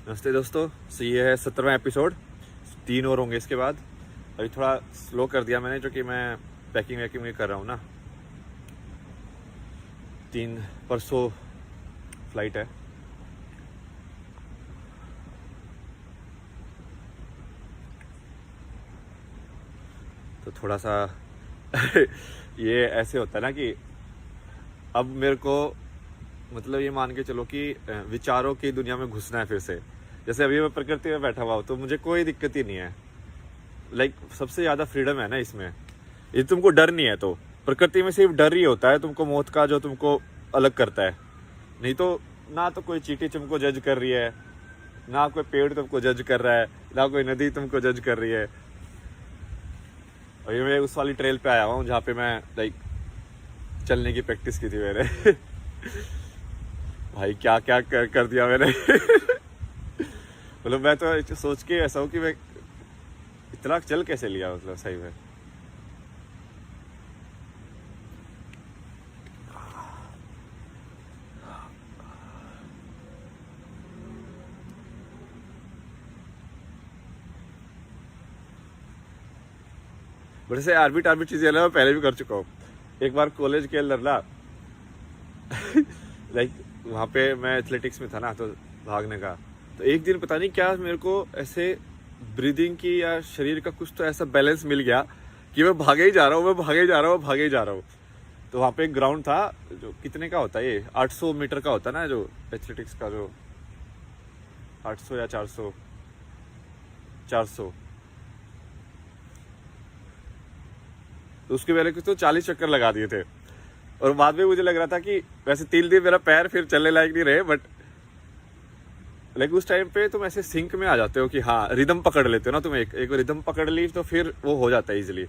नमस्ते दोस्तों। सो ये है 17वां एपिसोड। 3 और होंगे इसके बाद। अभी थोड़ा स्लो कर दिया मैंने, जो कि मैं पैकिंग वैकिंग कर रहा हूँ ना। 3 परसों फ्लाइट है। तो थोड़ा सा ये ऐसे होता है ना कि अब मेरे को मतलब ये मान के चलो कि विचारों की दुनिया में घुसना है फिर से। जैसे अभी मैं प्रकृति में बैठा हुआ हूँ तो मुझे कोई दिक्कत ही नहीं है। लाइक सबसे ज़्यादा फ्रीडम है ना इसमें। ये तुमको डर नहीं है, तो प्रकृति में सिर्फ डर ही होता है तुमको मौत का, जो तुमको अलग करता है। नहीं तो ना तो कोई चींटी तुमको जज कर रही है, ना कोई पेड़ तुमको जज कर रहा है, ना कोई नदी तुमको जज कर रही है। और ये मैं उस वाली ट्रेल पे आया हुआ हूँ जहाँ पे मैं लाइक चलने की प्रैक्टिस की थी मैंने। भाई क्या क्या कर दिया मैंने। मतलब मैं तो सोच के ऐसा हूँ कि मैं इतना चल कैसे लिया, मतलब सही में। बट ऐसे आर्बिट आर्बिट चीजें मैं पहले भी कर चुका हूँ। एक बार कॉलेज के अंदर ना लाइक वहाँ पे मैं एथलेटिक्स में था ना, तो भागने का। तो एक दिन पता नहीं क्या मेरे को ऐसे ब्रीदिंग की या शरीर का कुछ तो ऐसा बैलेंस मिल गया कि मैं भागे ही जा रहा हूँ, मैं भागे ही जा रहा हूँ, भागे ही जा रहा हूँ। तो वहाँ पे एक ग्राउंड था, जो कितने का होता है, ये 800 मीटर का होता है ना, जो एथलेटिक्स का, जो 800 या 400, 400। तो उसके पहले कुछ तो 40 चक्कर लगा दिए थे। और बाद में मुझे लग रहा था कि वैसे 3 दिन मेरा पैर फिर चलने लायक नहीं रहे, बट लाइक उस टाइम पे तुम ऐसे सिंक में आ जाते हो कि हाँ रिदम पकड़ लेते हो ना। तुम एक रिदम पकड़ ली तो फिर वो हो जाता है इजीली।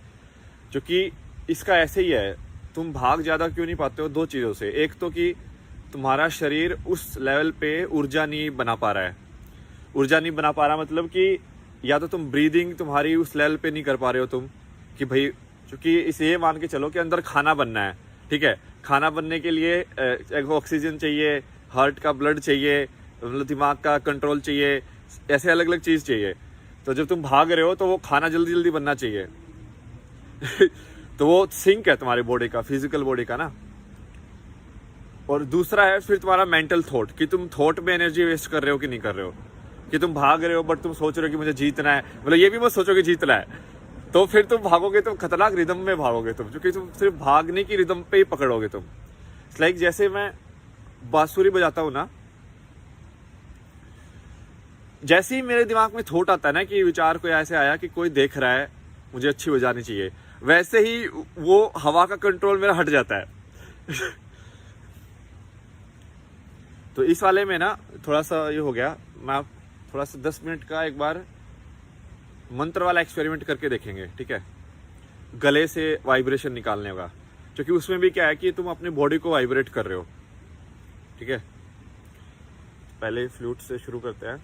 क्योंकि इसका ऐसे ही है, तुम भाग ज़्यादा क्यों नहीं पाते हो? 2 चीज़ों से। एक तो कि तुम्हारा शरीर उस लेवल पे ऊर्जा नहीं बना पा रहा है। ऊर्जा नहीं बना पा रहा मतलब कि या तो तुम ब्रीदिंग तुम्हारी उस लेवल पे नहीं कर पा रहे हो तुम, कि भाई क्योंकि इसे ये मान के चलो कि अंदर खाना बनना है, ठीक है। खाना बनने के लिए एक ऑक्सीजन चाहिए, हार्ट का ब्लड चाहिए, मतलब दिमाग का कंट्रोल चाहिए, ऐसे अलग अलग चीज़ चाहिए। तो जब तुम भाग रहे हो तो वो खाना जल्दी जल्दी बनना चाहिए। तो वो सिंक है तुम्हारी बॉडी का, फिजिकल बॉडी का ना। और दूसरा है फिर तुम्हारा मेंटल थॉट, कि तुम थॉट में एनर्जी वेस्ट कर रहे हो कि नहीं कर रहे हो। कि तुम भाग रहे हो बट तुम सोच रहे हो कि मुझे जीतना है, मतलब ये भी मत सोचो कि जीतना है। तो फिर तुम भागोगे, तुम खतरनाक रिदम में भागोगे तुम, क्योंकि तुम सिर्फ भागने की रिदम पे ही पकड़ोगे तुम। लाइक जैसे मैं बांसुरी बजाता हूँ ना, जैसे ही मेरे दिमाग में थॉट आता है ना कि विचार कोई ऐसे आया कि कोई देख रहा है, मुझे अच्छी बजानी चाहिए, वैसे ही वो हवा का कंट्रोल मेरा हट जाता है। तो इस वाले में ना थोड़ा सा ये हो गया। मैं थोड़ा सा 10 मिनट का एक बार मंत्र वाला एक्सपेरिमेंट करके देखेंगे, ठीक है। गले से वाइब्रेशन निकालने का, क्योंकि उसमें भी क्या है कि तुम अपनी बॉडी को वाइब्रेट कर रहे हो, ठीक है। पहले फ्लूट से शुरू करते हैं।